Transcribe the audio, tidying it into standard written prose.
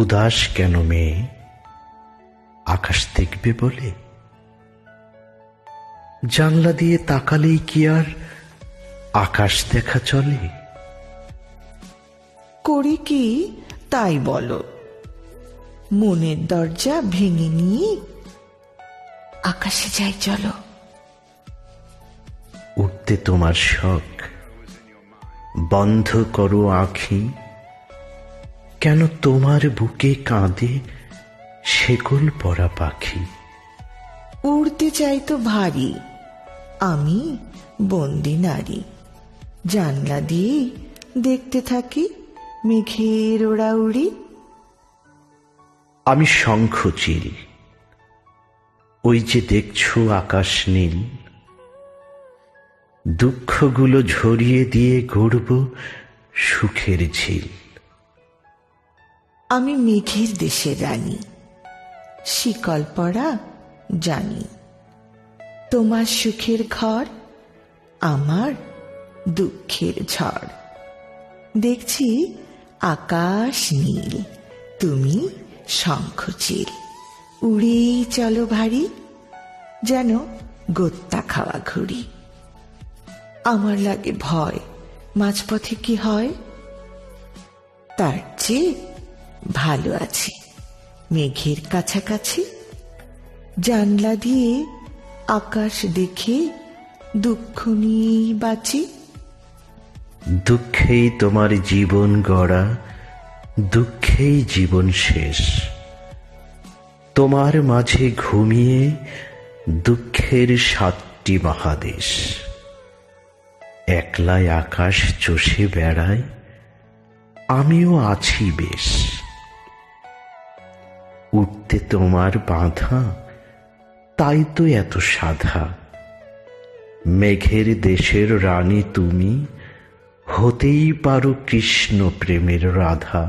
উদাস কেন মেয়ে, আকাশ দেখবে বলে? জানলা দিয়ে তাকালেই কি আর আকাশ দেখা চলে? করি কি তাই বলো, মনের দরজা ভেঙে নিয়ে আকাশে যাই চলো। উঠতে তোমার শখ, বন্ধ করো আঁখি, কেন তোমার বুকে কাঁদে শেকল পরা পাখি? উড়তে চাই তো ভারী, আমি বন্দি নারী, জানলা দিয়ে দেখতে থাকি মেঘের ওড়াউড়ি। আমি শঙ্খচিল, ওই যে দেখছো আকাশ নীল, দুঃখগুলো ঝরিয়ে দিয়ে গড়ব সুখের ঝিল। আমি মেঘের দেশের রানী, শিকল পরা জানি, তোমার সুখের ঘর আমার দুঃখের ঝড়। দেখছি আকাশ নীল, তুমি শঙ্খচিল, উড়েই চলো ভারী, যেন গোত্তা খাওয়া ঘুড়ি। আমার লাগে ভয়, মাঝপথে কি হয়, তার চেয়ে ভালো আছি মেঘের কাছাকাছি। জানলা দিয়ে আকাশ দেখে দুঃখ নিয়েই বাঁচি। দুঃখেই তোমার জীবন গড়া, দুঃখেই জীবন শেষ, তোমার মাঝে ঘুমিয়ে দুঃখের 7টি মহাদেশ। একলাই আকাশ চষে বেড়ায়, আমিও আছি বেশ। উঠতে তোমার বাঁধা, তাই তো এত সাধা, মেঘের দেশের রানী তুমি, হতেই পারো কৃষ্ণ প্রেমের রাধা।